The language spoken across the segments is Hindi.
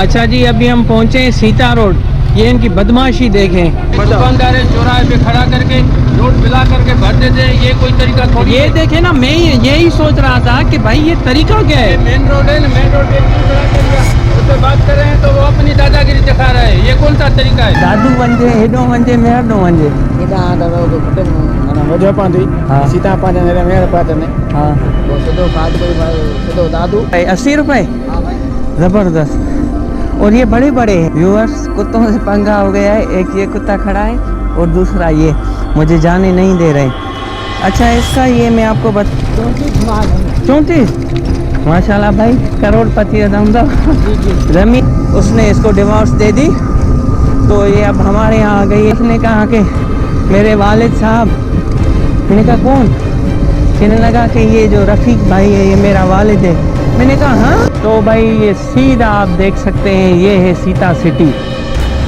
अच्छा जी, अभी हम पहुंचे हैं सीता रोड। ये इनकी बदमाशी देखें। दुकानदार चौराहे पे खड़ा करके रोड मिला करके भर देते हैं, ये कोई तरीका थोड़ी ये है। देखे ना, मैं यही सोच रहा था कि भाई ये तरीका क्या ये है। मेन रोड है ना, मेन रोड पे खड़ा कर दिया, उससे बात कर रहे हैं तो वो अपनी दादागिरी दिखा रहा है। ये कौन सा तरीका है? दादू वंजे हेडो वंजे मेहर दो वंजे। हाँ। सीता पाँच मेरे पाँच हाँ सिद्धो दादू 80 रुपए, हाँ भाई। जबरदस्त। और ये बड़े बड़े हैं व्यूअर्स, कुत्तों से पंगा हो गया है। एक ये कुत्ता खड़ा है और दूसरा ये मुझे जाने नहीं दे रहे। अच्छा, इसका ये मैं आपको 34 माशाल्लाह भाई, करोड़पति जमीन उसने इसको डिवोर्स दे दी, तो ये अब हमारे यहाँ आ गई। इसने कहा कि मेरे वालिद साहब, मैंने कहा कौन? कहने लगा कि ये जो रफ़ीक भाई है ये मेरा वालिद है। मैंने कहा हाँ। तो भाई ये सीधा आप देख सकते हैं, ये है सीता सिटी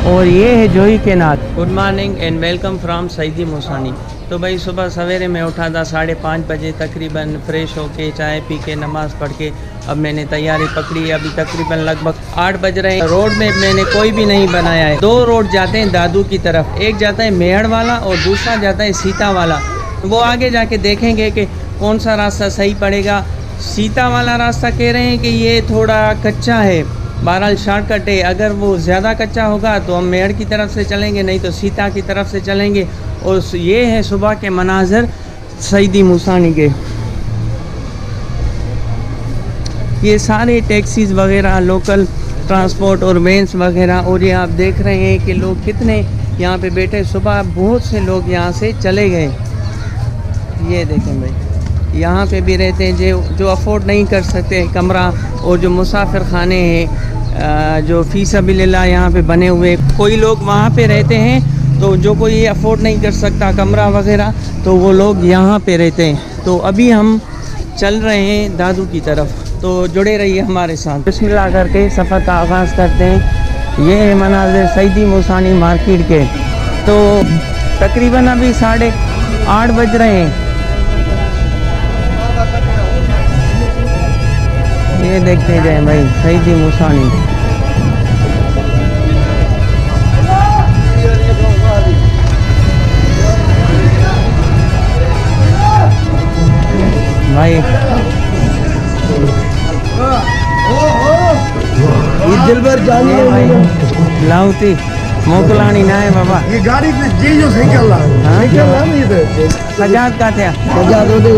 और ये है जोई के नाथ। Good morning and welcome from सईदी मूसानी। तो भाई सुबह सवेरे मैं उठा था 5:30 बजे तकरीबन, फ्रेश होके चाय पी के नमाज़ पढ़ के अब मैंने तैयारी पकड़ी। अभी तकरीबन लगभग 8 बज रहे हैं। रोड में मैंने कोई भी नहीं बनाया है। 2 रोड जाते हैं दादू की तरफ, एक जाता है मेहड़ वाला और दूसरा जाता है सीता वाला। वो आगे जाके देखेंगे कि कौन सा रास्ता सही पड़ेगा। सीता वाला रास्ता कह रहे हैं कि ये थोड़ा कच्चा है, बहरहाल शॉर्टकट है। अगर वो ज़्यादा कच्चा होगा तो हम मेहड़ की तरफ से चलेंगे, नहीं तो सीता की तरफ से चलेंगे। और ये है सुबह के मनाज़र सईदी मूसानी के। ये सारे टैक्सीज़ वगैरह, लोकल ट्रांसपोर्ट और वैन्स वगैरह, और ये आप देख रहे हैं कि लोग कितने यहाँ पे बैठे। सुबह बहुत से लोग यहाँ से चले गए। ये देखें भाई, यहाँ पे भी रहते हैं जो अफोर्ड नहीं कर सकते कमरा, और जो मुसाफिर खाने हैं जो फ़ी सबिलिल्लाह यहाँ पे बने हुए। कोई लोग वहाँ पे रहते हैं, तो जो कोई ये अफोर्ड नहीं कर सकता कमरा वगैरह, तो वो लोग यहाँ पे रहते हैं। तो अभी हम चल रहे हैं दादू की तरफ, तो जुड़े रहिए हमारे साथ। बिस्मिल्लाह करके सफ़र का आगाज़ करते हैं। ये है मनाज़िर सईदी मूसानी मार्केट के। तो तकरीबन अभी 8:30 बज रहे हैं। ये देखते जाए भाई सईदी मूसानी। भाई ये दिलबर जानी ये भाई लाउती मोकलानी ना है बाबा। ये गाड़ी पे जी जो सही कर रहा है नहीं तो सजाद का थे सजा दो दे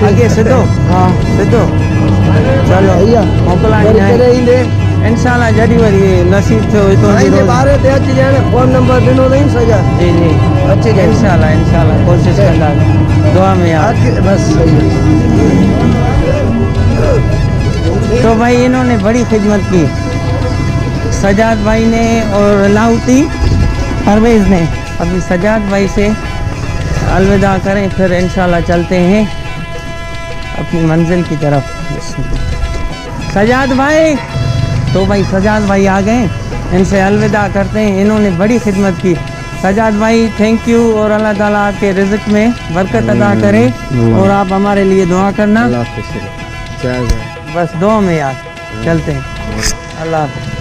आगे सिद्धो। हाँ सिद्धो चलो भैया मोकलानी ना करे ईंदे इंशाल्लाह जड़ी वरी नसीब थियो तो आईंदे बारे ते अच जाने फोन नंबर दिनो नहीं सजा जी जी अच्छे जाए इंशाल्लाह कोशिश करदा, दुआ में यार। बस तो भाई इन्होंने बड़ी खिदमत की, सजाद भाई ने और लाउती परवेज़ ने। अभी सजाद भाई से अलविदा करें, फिर इंशाल्लाह चलते हैं अपनी मंजिल की तरफ। सजाद भाई, तो भाई सजाद भाई आ गए, इनसे अलविदा करते हैं। इन्होंने बड़ी खिदमत की। सजाद भाई थैंक यू, और अल्लाह ताला आपके रिज़्क़ में बरकत अदा करे, और आप हमारे लिए दुआ करना। बस दुआ में यार चलते हैं। अल्लाह हाफ़िज़।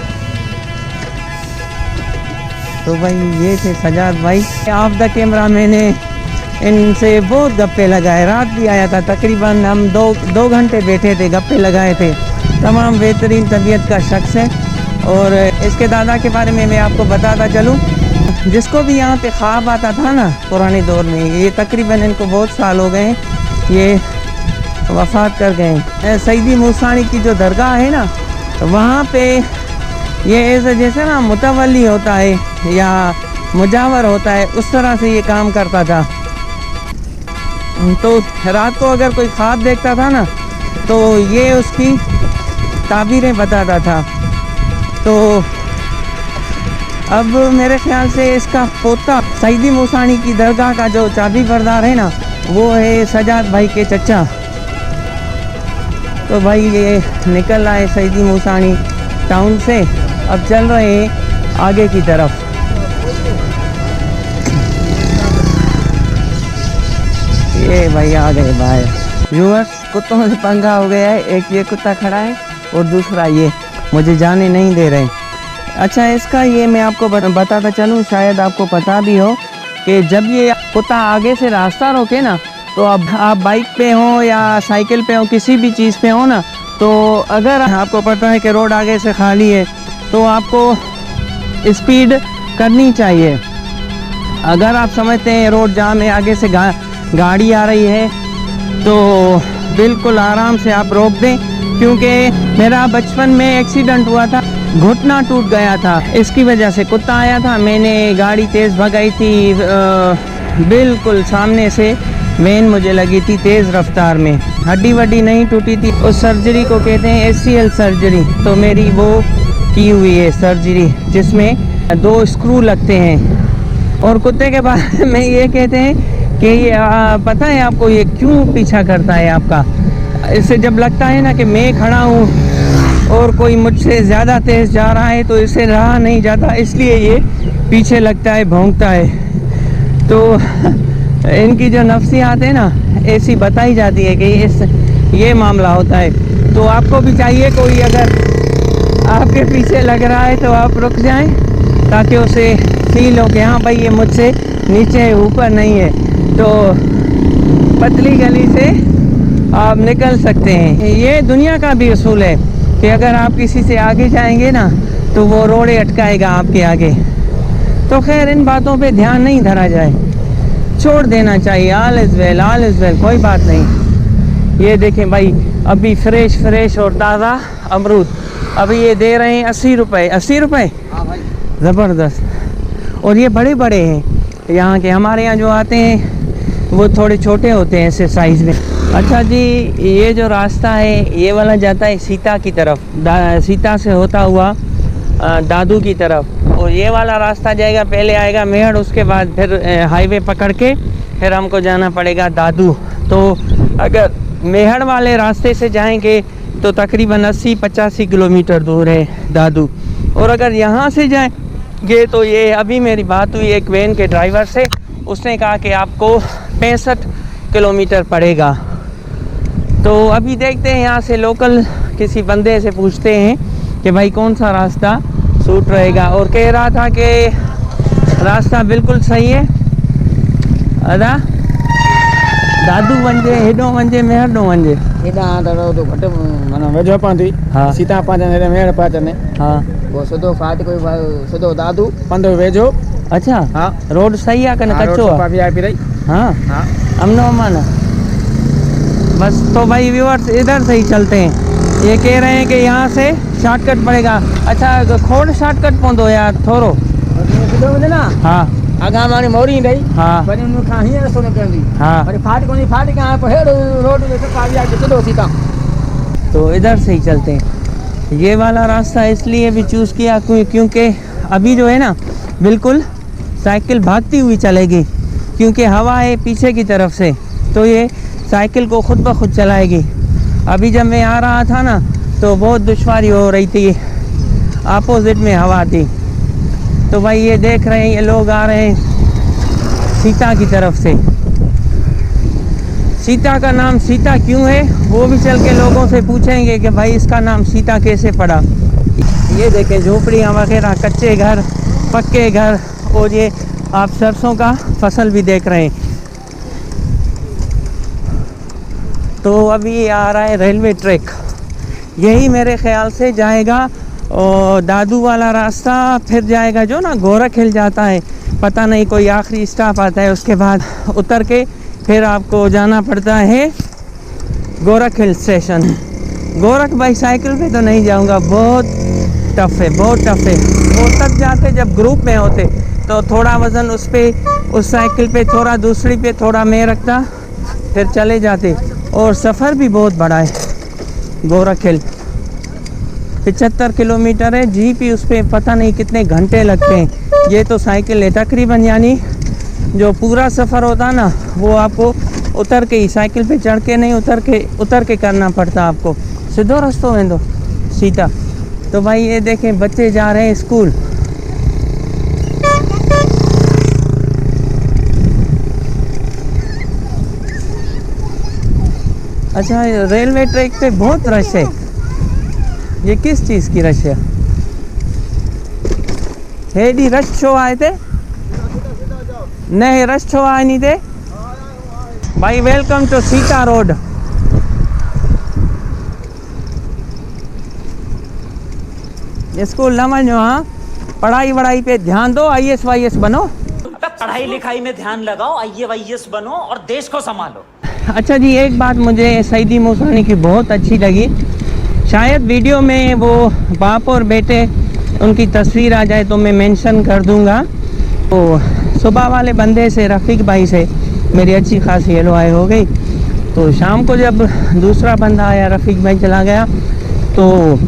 तो भाई ये थे सजाद भाई। ऑफ द कैमरा मैंने इनसे बहुत गप्पे लगाए, रात भी आया था। तकरीबन हम दो घंटे बैठे थे, गप्पे लगाए थे। तमाम बेहतरीन तबीयत का शख्स है। और इसके दादा के बारे में मैं आपको बताता चलूँ, जिसको भी यहाँ पे ख्वाब आता था ना पुराने दौर में, ये तकरीबन इनको बहुत साल हो गए, ये वफ़ात कर गए। सईदी मूसानी की जो दरगाह है ना, वहाँ पे ये ऐसे जैसे ना मुतवल्ली होता है या मुजावर होता है, उस तरह से ये काम करता था। तो रात को अगर कोई ख्वाब देखता था ना, तो ये उसकी ताबीरें बताता था। तो अब मेरे ख्याल से इसका पोता सईदी मूसानी की दरगाह का जो चाबी बरदार है ना, वो है सजाद भाई के चचा। तो भाई ये निकल आए सईदी मूसानी टाउन से, अब चल रहे हैं आगे की तरफ। ये भाई आ गए बाहर। व्यूअर्स, कुत्तों से पंगा हो गया है। एक ये कुत्ता खड़ा है और दूसरा ये मुझे जाने नहीं दे रहे। अच्छा, इसका ये मैं आपको बताता चलूँ, शायद आपको पता भी हो कि जब ये कुत्ता आगे से रास्ता रोके ना, तो अब आप बाइक पे हो या साइकिल पे हो, किसी भी चीज़ पे हो ना, तो अगर आपको पता है कि रोड आगे से खाली है तो आपको स्पीड करनी चाहिए। अगर आप समझते हैं रोड जाम है, आगे से गाड़ी आ रही है, तो बिल्कुल आराम से आप रोक दें। क्योंकि मेरा बचपन में एक्सीडेंट हुआ था, घुटना टूट गया था, इसकी वजह से कुत्ता आया था, मैंने गाड़ी तेज़ भगाई थी, बिल्कुल सामने से मेन मुझे लगी थी तेज़ रफ्तार में, हड्डी वड्डी नहीं टूटी थी। उस सर्जरी को कहते हैं ACL सर्जरी, तो मेरी वो की हुई है सर्जरी, जिसमें 2 स्क्रू लगते हैं। और कुत्ते के बारे में ये कहते हैं कि ये पता है आपको ये क्यों पीछा करता है आपका? इससे जब लगता है ना कि मैं खड़ा हूँ और कोई मुझसे ज़्यादा तेज़ जा रहा है तो इससे रहा नहीं जाता, इसलिए ये पीछे लगता है, भौंकता है। तो इनकी जो नफ्सियात है ना, ऐसी बताई जाती है कि ये मामला होता है। तो आपको भी चाहिए, कोई अगर आपके पीछे लग रहा है तो आप रुक जाएं, ताकि उसे फील हो कि हाँ भाई ये मुझसे नीचे ऊपर नहीं है। तो पतली गली से आप निकल सकते हैं। ये दुनिया का भी उसूल है कि अगर आप किसी से आगे जाएंगे ना, तो वो रोड़े अटकाएगा आपके आगे। तो खैर, इन बातों पे ध्यान नहीं धरा जाए, छोड़ देना चाहिए। ऑल इज़ वेल, कोई बात नहीं। ये देखें भाई, अभी फ्रेश और ताज़ा अमरूद अभी ये दे रहे हैं 80 रुपये। 80 रुपये? हाँ भाई, ज़बरदस्त। और ये बड़े बड़े हैं यहाँ के, हमारे यहाँ जो आते हैं वो थोड़े छोटे होते हैं ऐसे साइज़ में। अच्छा जी, ये जो रास्ता है ये वाला जाता है सीता की तरफ, सीता से होता हुआ दादू की तरफ। और ये वाला रास्ता जाएगा, पहले आएगा मेहड़, उसके बाद फिर हाईवे पकड़ के फिर हमको जाना पड़ेगा दादू। तो अगर मेहड़ वाले रास्ते से जाएंगे तो तकरीबन 80-85 किलोमीटर दूर है दादू। और अगर यहाँ से जाएंगे तो ये अभी मेरी बात हुई एक वैन के ड्राइवर से, उसने कहा कि आपको 65 किलोमीटर पड़ेगा। तो अभी देखते हैं, यहाँ से लोकल किसी बंदे से पूछते हैं कि भाई कौन सा रास्ता सूट रहेगा। और कह रहा था कि रास्ता बिल्कुल सही है, अदा दादू वंजे, हेडो वंजे, मेहरडो वंजे। एॾा तो घटि माना वेझो पवंदी। हाँ। सीता पाचन हेॾे मेड़ पाचन हाँ, वो सिधो फाट कोई सिधो दादू पंधु वेझो। अच्छा, हाँ, रोड सही है कन कच्चो है? VIP रही। हाँ, हाँ, अमनो अमान है। बस तो भाई व्यूअर्स, इधर से ही चलते हैं। ये कह रहे हैं कि यहाँ से शॉर्टकट पड़ेगा। अच्छा, खोड़ शॉर्टकट पवंदो यार थोरो? सिधो वञे ना, हाँ आगा माने मोरी ईंदई, हाँ वरी उन खां हीअं रस्तो निकिरंदी, हाँ। वरी फाट कोनी, फाट खां पोइ हेॾो रोड ते VIP सिधो सीता। तो इधर से ही चलते हैं। ये वाला रास्ता इसलिए भी चूज़ किया क्योंकि अभी जो है ना, बिल्कुल साइकिल भागती हुई चलेगी, क्योंकि हवा है पीछे की तरफ से, तो ये साइकिल को खुद ब खुद चलाएगी। अभी जब मैं आ रहा था ना, तो बहुत दुश्वारी हो रही थी, अपोजिट में हवा थी। तो भाई ये देख रहे हैं, ये लोग आ रहे हैं सीता की तरफ से। सीता का नाम सीता क्यों है, वो भी चल के लोगों से पूछेंगे कि भाई इसका नाम सीता कैसे पड़ा। ये देखें, झोपड़ियाँ वगैरह, कच्चे घर, पक्के घर, और ये आप सरसों का फसल भी देख रहे हैं। तो अभी आ रहा है रेलवे ट्रैक, यही मेरे ख्याल से जाएगा। और दादू वाला रास्ता फिर जाएगा जो ना गोरख हिल जाता है, पता नहीं कोई आखिरी स्टॉप आता है, उसके बाद उतर के फिर आपको जाना पड़ता है गोरख हिल स्टेशन। गोरख भाई साइकिल पे तो नहीं जाऊंगा, बहुत टफ है, बहुत टफ है। वो तब जाते जब ग्रुप में होते, तो थोड़ा वज़न उस पर, उस साइकिल पे थोड़ा, दूसरी पे थोड़ा मैं रखता, फिर चले जाते। और सफ़र भी बहुत बड़ा है गोरख हिल, 75 किलोमीटर है। जीप ही उस पर पता नहीं कितने घंटे लगते हैं। ये तो साइकिल है तकरीबन, यानी जो पूरा सफ़र होता ना, वो आपको उतर के ही, साइकिल पे चढ़ के नहीं, उतर के करना पड़ता आपको। सीधो रास्तो वेंदो सीता। तो भाई ये देखें, बच्चे जा रहे हैं स्कूल। अच्छा, रेलवे ट्रैक पे बहुत रश है। ये किस चीज़ की रश है? हेडी रश शो आए थे? नहीं, रश शो आए नहीं थे भाई। Welcome to Sita road. School न वञो, हाँ पढ़ाई वढ़ाई पे ध्यान दो, IAS वाईएस बनो। पढ़ाई लिखाई में ध्यान लगाओ, IAS बनो और देश को संभालो। अच्छा जी, एक बात मुझे सईदी मूसानी की बहुत अच्छी लगी। शायद वीडियो में वो बाप और बेटे उनकी तस्वीर आ जाए तो मैं मेंशन कर दूंगा। तो सुबह वाले बंदे से, रफ़ीक भाई से मेरी अच्छी खासी हेलो-हाय हो गई। तो शाम को जब दूसरा बंदा आया, रफ़ीक भाई चला गया, तो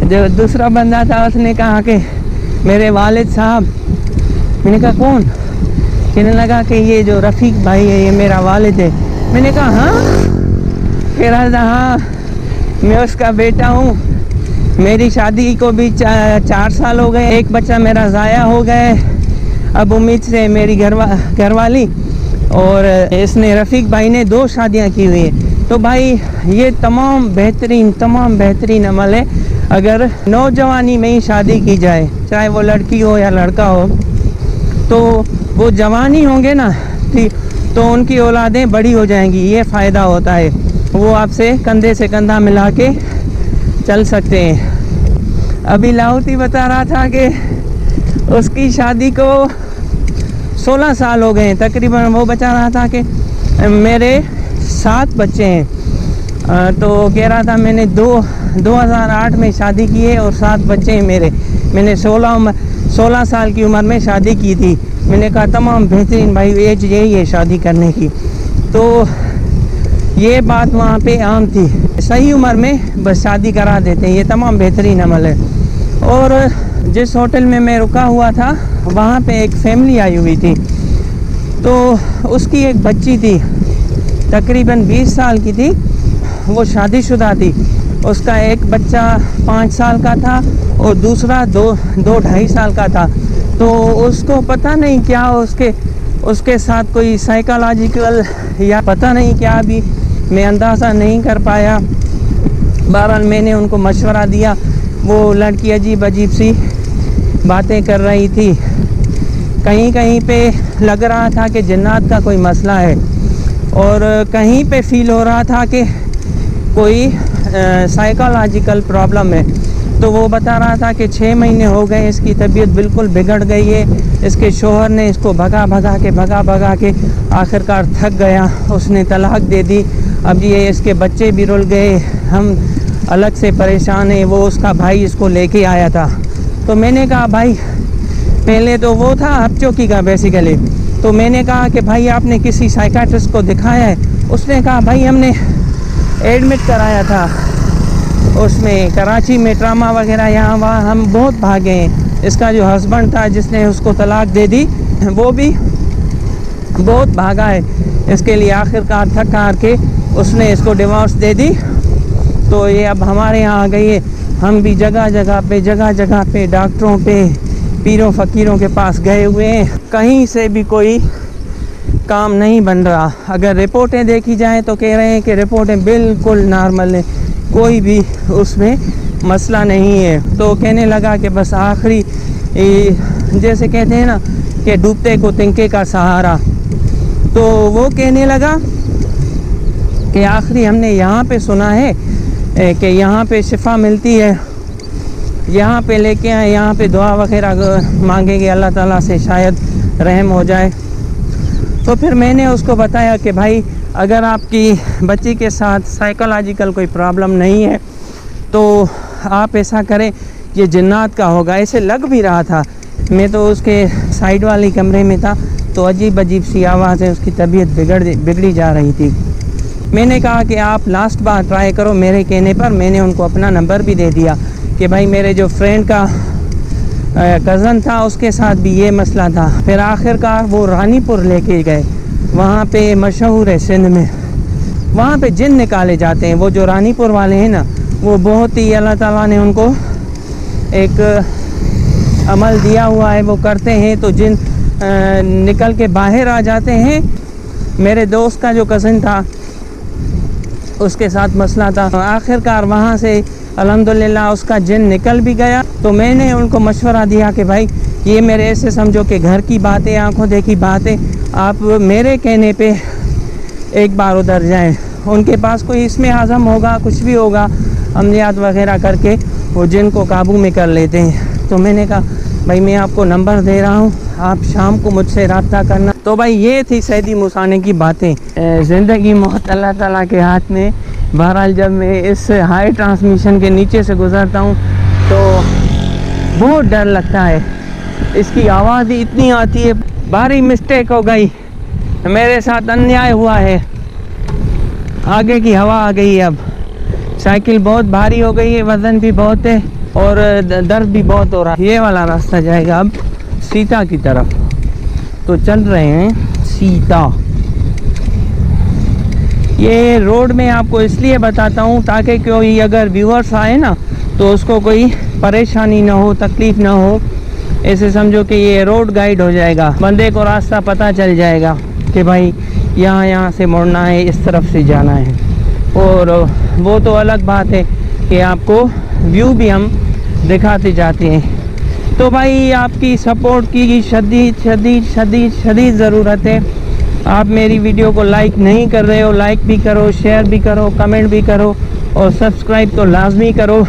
जो दूसरा बंदा था उसने कहा कि मेरे वालिद साहब। मैंने कहा कौन? कहने लगा कि ये जो रफ़ीक भाई है ये मेरा वालिद है। मैंने कहा हाँ? कह रहा था हाँ मैं उसका बेटा हूँ, मेरी शादी को भी 4 साल हो गए, एक बच्चा मेरा ज़ाया हो गए, अब उम्मीद से मेरी घरवाली, और इसने रफ़ीक भाई ने 2 शादियाँ की हुई है। तो भाई ये तमाम बेहतरीन अमल है। अगर नौजवानी में ही शादी की जाए, चाहे वो लड़की हो या लड़का हो, तो वो जवानी होंगे ना, ठीक, तो उनकी औलादें बड़ी हो जाएंगी। ये फ़ायदा होता है, वो आपसे कंधे से कंधा मिला के चल सकते हैं। अभी लाहौती बता रहा था कि उसकी शादी को 16 साल हो गए हैं तकरीबन। वो बता रहा था कि मेरे 7 बच्चे हैं। तो कह रहा था मैंने 2008 में शादी की है और 7 बच्चे हैं मेरे। मैंने 16 साल की उम्र में शादी की थी। मैंने कहा तमाम बेहतरीन भाई, एज यही है शादी करने की। तो ये बात वहाँ पे आम थी, सही उम्र में बस शादी करा देते हैं। ये तमाम बेहतरीन अमल है। और जिस होटल में मैं रुका हुआ था वहाँ पे एक फैमिली आई हुई थी। तो उसकी एक बच्ची थी, तकरीबन 20 साल की थी, वो शादीशुदा थी। उसका एक बच्चा 5 साल का था और दूसरा 2-2.5 साल का था। तो उसको पता नहीं क्या उसके साथ कोई साइकोलॉजिकल या पता नहीं क्या, भी मैं अंदाज़ा नहीं कर पाया। बहरहाल मैंने उनको मशवरा दिया। वो लड़की अजीब सी बातें कर रही थी, कहीं कहीं पे लग रहा था कि जिन्नात का कोई मसला है, और कहीं पे फील हो रहा था कि कोई साइकोलॉजिकल प्रॉब्लम है। तो वो बता रहा था कि 6 महीने हो गए, इसकी तबीयत बिल्कुल बिगड़ गई है। इसके शोहर ने इसको भगा भगा के आखिरकार थक गया, उसने तलाक दे दी। अब ये इसके बच्चे भी रुल गए, हम अलग से परेशान हैं। वो उसका भाई इसको लेके आया था। तो मैंने कहा भाई, पहले तो वो था हपचोकी का बेसिकली। तो मैंने कहा कि भाई आपने किसी साइकाट्रिस्ट को दिखाया है? उसने कहा भाई हमने एडमिट कराया था, उसमें कराची में ट्रामा वगैरह, यहाँ वहाँ हम बहुत भागे हैं। इसका जो हस्बैंड था जिसने उसको तलाक दे दी, वो भी बहुत भागा है इसके लिए। आखिरकार थक हार के उसने इसको डिवोर्स दे दी। तो ये अब हमारे यहाँ आ गई है। हम भी जगह जगह पे डॉक्टरों पे, पीरों फ़कीरों के पास गए हुए हैं, कहीं से भी कोई काम नहीं बन रहा। अगर रिपोर्टें देखी जाएं तो कह रहे हैं कि रिपोर्टें बिल्कुल नॉर्मल हैं, कोई भी उसमें मसला नहीं है। तो कहने लगा कि बस आखिरी, जैसे कहते हैं ना कि डूबते को तिनके का सहारा, तो वो कहने लगा कि आखिरी हमने यहाँ पे सुना है कि यहाँ पे शिफा मिलती है, यहाँ पे लेके आए, यहाँ पे दुआ वगैरह मांगेंगे अल्लाह ताला से, शायद रहम हो जाए। तो फिर मैंने उसको बताया कि भाई अगर आपकी बच्ची के साथ साइकोलॉजिकल कोई प्रॉब्लम नहीं है तो आप ऐसा करें, ये जिन्नात का होगा। ऐसे लग भी रहा था। मैं तो उसके साइड वाले कमरे में था, तो अजीब सी आवाज़ें, उसकी तबीयत बिगड़ी जा रही थी। मैंने कहा कि आप लास्ट बार ट्राई करो मेरे कहने पर। मैंने उनको अपना नंबर भी दे दिया कि भाई मेरे जो फ्रेंड का कज़न था उसके साथ भी ये मसला था। फिर आखिरकार वो रानीपुर लेके गए, वहाँ पे मशहूर है सिंध में, वहाँ पे जिन निकाले जाते हैं। वो जो रानीपुर वाले हैं ना, वो बहुत ही अल्लाह ताला ने उनको एक अमल दिया हुआ है, वो करते हैं तो जिन निकल के बाहर आ जाते हैं। मेरे दोस्त का जो कज़न था उसके साथ मसला था। आखिरकार वहाँ से अल्हम्दुलिल्लाह उसका जिन निकल भी गया। तो मैंने उनको मशवरा दिया कि भाई ये मेरे ऐसे समझो कि घर की बातें, आंखों देखी बातें, आप मेरे कहने पे एक बार उधर जाएं। उनके पास कोई इसमें आज़म होगा, कुछ भी होगा, अमलियात वगैरह करके वो जिन को काबू में कर लेते हैं। तो मैंने कहा भाई मैं आपको नंबर दे रहा हूँ, आप शाम को मुझसे रब्ता करना। तो भाई ये थी सैदी मुसाने की बातें। ज़िंदगी मौत अल्लाह ताला के हाथ में। बहरहाल जब मैं इस हाई ट्रांसमिशन के नीचे से गुज़रता हूँ तो बहुत डर लगता है। इसकी आवाज़ ही इतनी आती है। भारी मिस्टेक हो गई, मेरे साथ अन्याय हुआ है। आगे की हवा आ गई है। अब साइकिल बहुत भारी हो गई है, वज़न भी बहुत है और दर्द भी बहुत हो रहा है। ये वाला रास्ता जाएगा अब सीता की तरफ, तो चल रहे हैं सीता। ये रोड में आपको इसलिए बताता हूँ ताकि कोई अगर व्यूअर्स आए ना तो उसको कोई परेशानी ना हो, तकलीफ़ ना हो। ऐसे समझो कि ये रोड गाइड हो जाएगा, बंदे को रास्ता पता चल जाएगा कि भाई यहाँ से मुड़ना है, इस तरफ से जाना है। और वो तो अलग बात है कि आपको व्यू भी हम दिखाते जाते हैं। तो भाई आपकी सपोर्ट की शदीद ज़रूरत है। आप मेरी वीडियो को लाइक नहीं कर रहे हो, लाइक भी करो, शेयर भी करो, कमेंट भी करो और सब्सक्राइब तो लाजमी करो।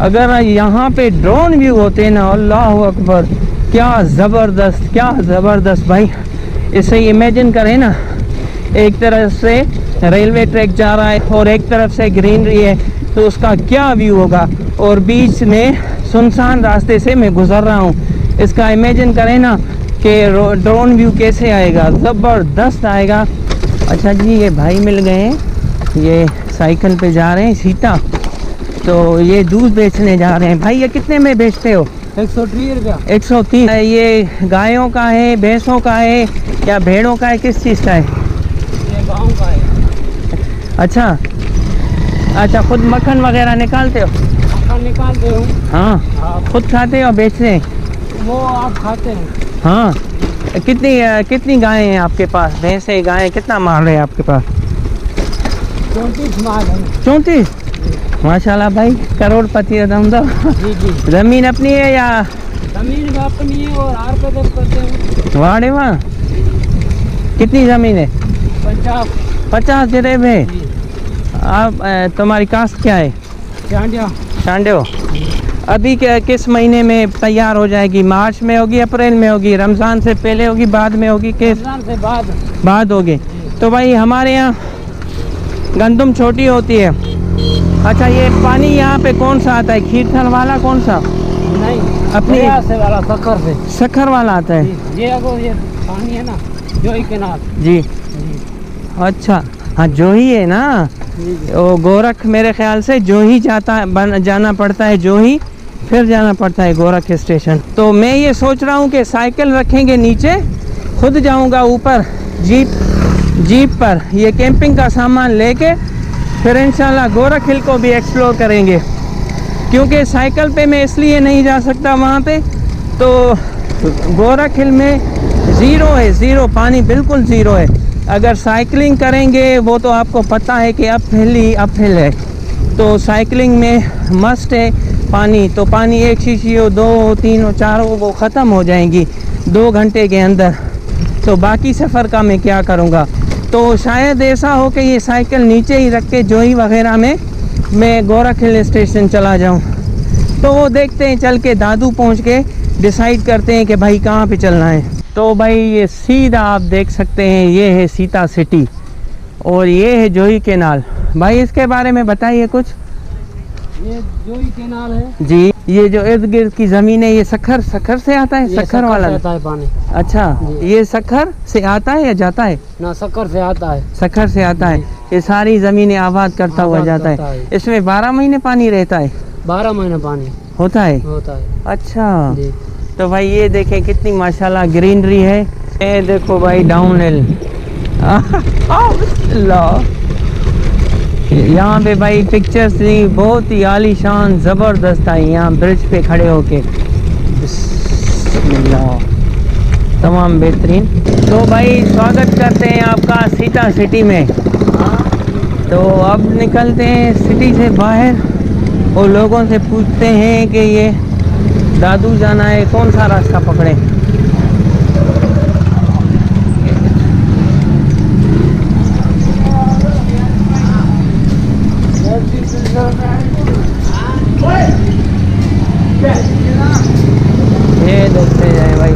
अगर यहाँ पे ड्रोन व्यू होते ना, अल्लाह अकबर, क्या ज़बरदस्त भाई। इसे इमेजिन करें ना, एक तरफ से रेलवे ट्रैक जा रहा है और एक तरफ से ग्रीनरी है, तो उसका क्या व्यू होगा। और बीच में सुनसान रास्ते से मैं गुज़र रहा हूँ। इसका इमेजिन करें ना कि ड्रोन व्यू कैसे आएगा, ज़बरदस्त आएगा। अच्छा जी, ये भाई मिल गए हैं, ये साइकिल पे जा रहे हैं सीता। तो ये दूध बेचने जा रहे हैं। भाई ये कितने में बेचते हो? 130 रुपया। 130। ये गायों का है, भैंसों का है या भेड़ों का है, किस चीज़ का है? ये गाँव का है। अच्छा, खुद मक्खन वगैरह निकालते हो? मक्खन निकालते हो? हाँ, खुद खाते हो, बेचते हैं? वो आप खाते हैं? हाँ। कितनी गायें हैं आपके पास? भैंसें, गायें, कितना माल है आपके पास? 34 माल है। 34? माशाल्लाह भाई, करोड़पति है तुम तो। जी। ज़मीन अपनी है या? ज़मीन अपनी है और आर पे करते हैं। वाड़े वाह, कितनी ज़मीन है? 50 जरे में। आप तुम्हारी कास्ट क्या है? शांडियो। अभी किस महीने में तैयार हो जाएगी? मार्च में होगी, अप्रैल में होगी, रमज़ान से पहले होगी, बाद में होगी? रमज़ान से बाद होगी। तो भाई हमारे यहाँ गंदम छोटी होती है। अच्छा, ये पानी यहाँ पे कौन सा आता है? खीरथल वाला कौन सा? नहीं, अपनी से वाला सखर वाला आता है। ये पानी है ना, जोही केनाल जी। अच्छा, हाँ जोही है ना। वो गोरख मेरे ख्याल से जोही जाना पड़ता है, जोही फिर जाना पड़ता है गोरख स्टेशन। तो मैं ये सोच रहा हूँ कि साइकिल रखेंगे नीचे, खुद जाऊँगा ऊपर जीप पर, ये कैंपिंग का सामान लेके फिर इंशाल्लाह गोरख हिल को भी एक्सप्लोर करेंगे। क्योंकि साइकिल पे मैं इसलिए नहीं जा सकता वहाँ पे, तो गोरख हिल में ज़ीरो पानी, बिल्कुल ज़ीरो है। अगर साइकिलिंग करेंगे, वो तो आपको पता है कि अपहिल है, तो साइकिलिंग में मस्ट है पानी। तो पानी एक शीशी हो, 2 हो, 3 हो, 4 हो, वो ख़त्म हो जाएंगी 2 घंटे के अंदर। तो बाकी सफ़र का मैं क्या करूँगा। तो शायद ऐसा हो कि ये साइकिल नीचे ही रख के जोही वगैरह में मैं गोरख हिल स्टेशन चला जाऊँ। तो वो देखते हैं, चल के दादू पहुँच के डिसाइड करते हैं कि भाई कहाँ पे चलना है। तो भाई ये सीधा आप देख सकते हैं, ये है सीता सिटी और ये है जोही केनाल। भाई इसके बारे में बताइए कुछ। ये जोही केनाल है जी। ये जो इर्द गिर्द की ज़मीन है, ये सखर से आता है? सखर वाला आता है पानी। अच्छा, ये सखर से आता है या जाता है? ना, सखर से आता है। सखर से आता है। ये सारी ज़मीनें आबाद करता हुआ जाता है। इसमें 12 महीने पानी रहता है? 12 महीने पानी होता है। अच्छा जी। तो भाई ये देखें कितनी माशाल्लाह ग्रीनरी है। ये देखो भाई डाउन हिल। यहाँ पे भाई पिक्चर्स थी बहुत ही आलीशान ज़बरदस्त आई यहाँ ब्रिज पे खड़े होके। बिस्मिल्लाह, तमाम बेहतरीन। तो भाई स्वागत करते हैं आपका सीता सिटी में। तो अब निकलते हैं सिटी से बाहर और लोगों से पूछते हैं कि ये दादू जाना है, कौन सा रास्ता पकड़े। ये देखते जाए भाई,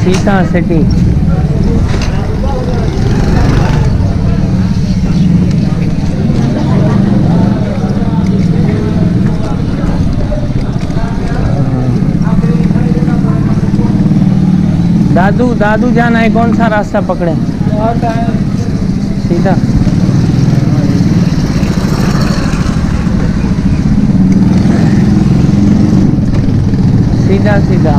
सीता सिटी। दादू दादू जाना है, कौन सा रास्ता पकड़े? सीधा। सीधा सीधा।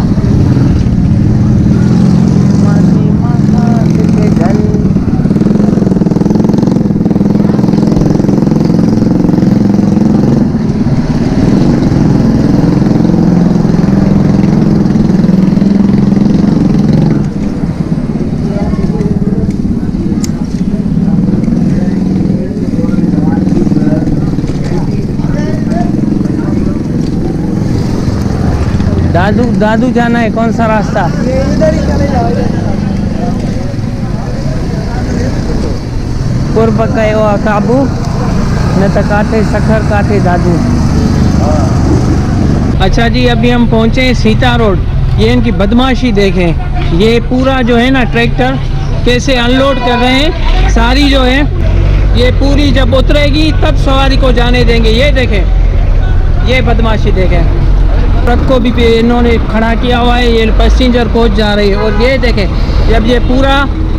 दादू दादू जाना है, कौन सा रास्ता? इधर ही चले जाओ। कुर्ब कयो काबू न त काटे सखर काटे दादू। अच्छा जी, अभी हम पहुंचे सीता रोड। ये इनकी बदमाशी देखें, ये पूरा जो है ना ट्रैक्टर कैसे अनलोड कर रहे हैं। सारी जो है ये पूरी जब उतरेगी तब सवारी को जाने देंगे। ये देखें, ये बदमाशी देखें। ट्रक को भी इन्होंने खड़ा किया हुआ है, ये पैसेंजर कोच जा रही है। और ये देखें, जब ये पूरा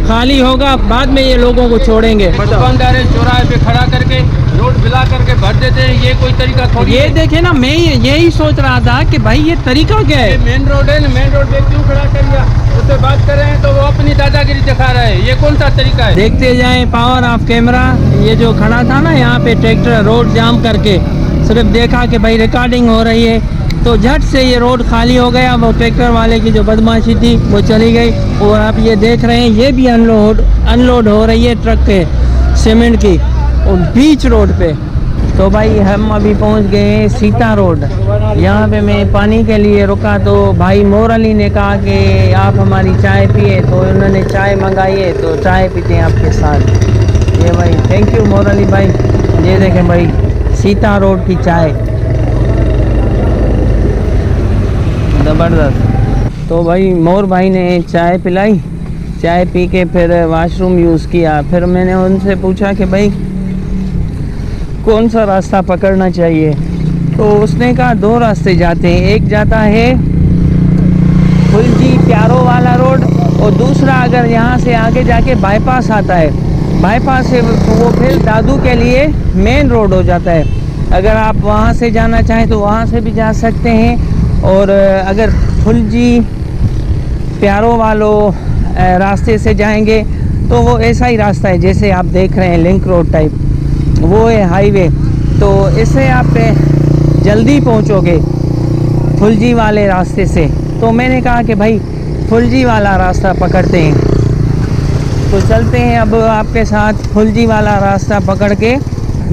खाली होगा बाद में ये लोगों को छोड़ेंगे। दुकानदार चौराहे पे खड़ा करके रोड बिला करके भर देते हैं, ये कोई तरीका थोड़ी ये है। देखे ना, मैं यही सोच रहा था कि भाई ये तरीका क्या ये है। मेन रोड है ना, मेन रोड पे क्यों खड़ा कर दिया? उससे बात कर रहे हैं तो वो अपनी दादागिरी दिखा रहा है। ये कौन सा तरीका है? देखते जाएं पावर ऑफ कैमरा। ये जो खड़ा था ना यहाँ पे ट्रैक्टर रोड जाम करके, सिर्फ देखा कि भाई रिकॉर्डिंग हो रही है तो झट से ये रोड खाली हो गया। वो ट्रैक्टर वाले की जो बदमाशी थी वो चली गई। और आप ये देख रहे हैं, ये भी अनलोड हो रही है ट्रक के सीमेंट की, और बीच रोड पे। तो भाई हम अभी पहुंच गए हैं सीता रोड। यहाँ पे मैं पानी के लिए रुका तो भाई मोर अली ने कहा कि आप हमारी चाय पिए, तो उन्होंने चाय मंगाई है तो चाय पीते हैं आपके साथ। ये भाई थैंक यू मोर अली भाई। ये देखें भाई, सीता रोड की चाय ज़बरदस्त। तो भाई मोर भाई ने चाय पिलाई, चाय पी के फिर वाशरूम यूज़ किया। फिर मैंने उनसे पूछा कि भाई कौन सा रास्ता पकड़ना चाहिए, तो उसने कहा दो रास्ते जाते हैं। एक जाता है फुलजी प्यारो वाला रोड, और दूसरा अगर यहाँ से आगे जाके बाईपास आता है, बाईपास से वो फिर दादू के लिए मेन रोड हो जाता है। अगर आप वहाँ से जाना चाहें तो वहाँ से भी जा सकते हैं। और अगर फुलजी प्यारो वालों रास्ते से जाएंगे तो वो ऐसा ही रास्ता है जैसे आप देख रहे हैं, लिंक रोड टाइप, वो है हाईवे। तो इससे आप जल्दी पहुंचोगे फुलजी वाले रास्ते से। तो मैंने कहा कि भाई फुलजी वाला रास्ता पकड़ते हैं। तो चलते हैं अब आपके साथ फुलजी वाला रास्ता पकड़ के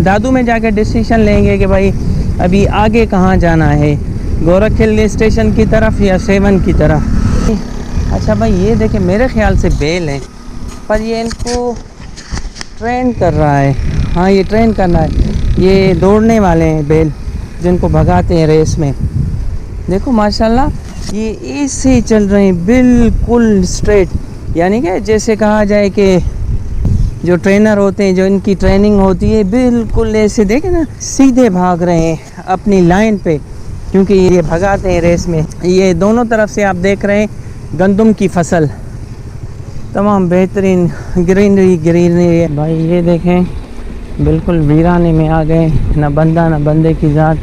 दादू में जाके डिसीजन लेंगे कि भाई अभी आगे कहाँ जाना है, गोरखिल स्टेशन की तरफ या सेवन की तरफ। अच्छा भाई ये देखें, मेरे ख्याल से बेल है, पर ये इनको ट्रेन कर रहा है। हाँ ये ट्रेन करना है। ये दौड़ने वाले हैं बेल, जिनको भगाते हैं रेस में। देखो माशाल्लाह, ये ऐसे चल रहे हैं बिल्कुल स्ट्रेट, यानी कि जैसे कहा जाए कि जो ट्रेनर होते हैं, जो इनकी ट्रेनिंग होती है, बिल्कुल ऐसे देखें ना, सीधे भाग रहे हैं अपनी लाइन पे, क्योंकि ये भगाते हैं रेस में। ये दोनों तरफ से आप देख रहे हैं गंदम की फसल, तमाम बेहतरीन ग्रीनरी है भाई। ये देखें बिल्कुल वीराने में आ गए, ना बंदा ना बंदे की ज़ात।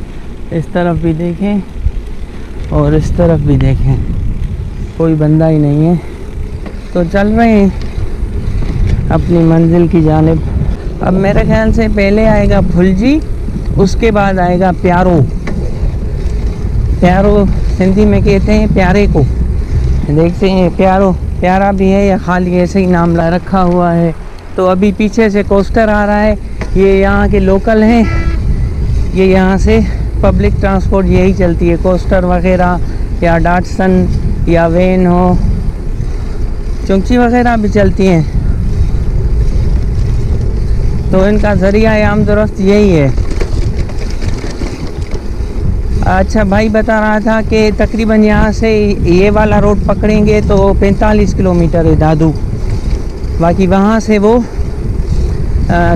इस तरफ भी देखें और इस तरफ भी देखें, कोई बंदा ही नहीं है। तो चल रहे हैं अपनी मंजिल की जानिब। अब मेरे ख्याल से पहले आएगा फुलजी, उसके बाद आएगा प्यारो। प्यारो सिंधी में कहते हैं प्यारे को। देखते हैं प्यारो प्यारा भी है या खाली ऐसे ही नाम रखा हुआ है। तो अभी पीछे से कोस्टर आ रहा है, ये यहाँ के लोकल हैं, ये यहाँ से पब्लिक ट्रांसपोर्ट यही चलती है, कोस्टर वगैरह या डाटसन या वैन हो, चुंगची वगैरह भी चलती हैं। तो इनका ज़रिया आमदरफ्त यही है। अच्छा, भाई बता रहा था कि तकरीबन यहाँ से ये वाला रोड पकड़ेंगे तो 45 किलोमीटर है दादू, बाकी वहाँ से वो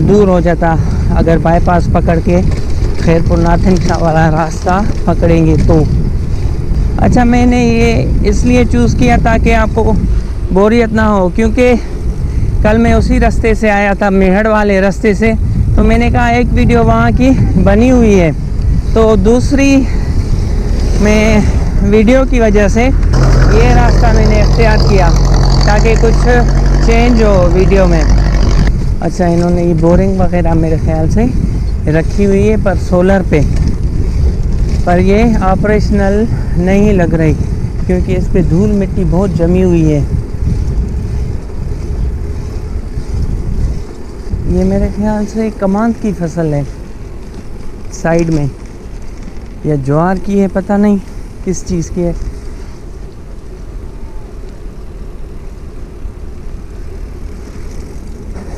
दूर हो जाता अगर बाईपास पकड़ के खैरपुर नाथन शाह वाला रास्ता पकड़ेंगे तो। अच्छा, मैंने ये इसलिए चूज़ किया ताकि आपको बोरियत ना हो, क्योंकि कल मैं उसी रास्ते से आया था, मेहड़ वाले रास्ते से, तो मैंने कहा एक वीडियो वहाँ की बनी हुई है, तो दूसरी में वीडियो की वजह से ये रास्ता मैंने इख्तियार किया ताकि कुछ चेंज हो वीडियो में। अच्छा, इन्होंने ये बोरिंग वगैरह मेरे ख्याल से रखी हुई है पर सोलर पे, पर ये ऑपरेशनल नहीं लग रही क्योंकि इस पे धूल मिट्टी बहुत जमी हुई है। ये मेरे ख्याल से कमांद की फसल है साइड में, या ज्वार की है, पता नहीं किस चीज़ की है।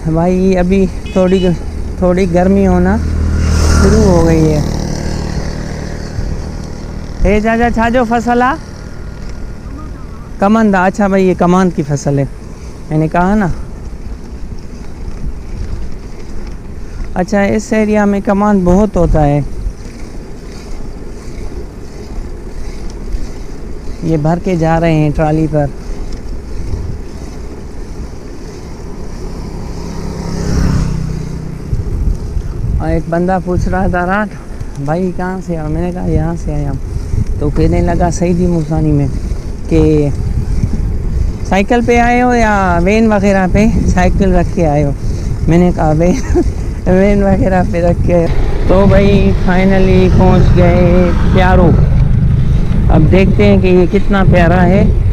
भाई अभी थोड़ी गर्मी होना शुरू हो गई है। हे चाचा, छाजो फसल आ कमंदा। अच्छा भाई, ये कमांद की फसल है, मैंने कहा ना। अच्छा, इस एरिया में कमांद बहुत होता है। ये भर के जा रहे हैं ट्राली पर। और एक बंदा पूछ रहा था रात, भाई कहाँ से आया? मैंने कहा यहाँ से आया हूँ। तो कहने लगा सईदी मूसानी में कि साइकिल पे आए हो या वैन वगैरह पे साइकिल रख के आए हो? मैंने कहा वैन वगैरह पे रख के। तो भाई फाइनली पहुँच गए प्यारो। अब देखते हैं कि ये कितना प्यारा है।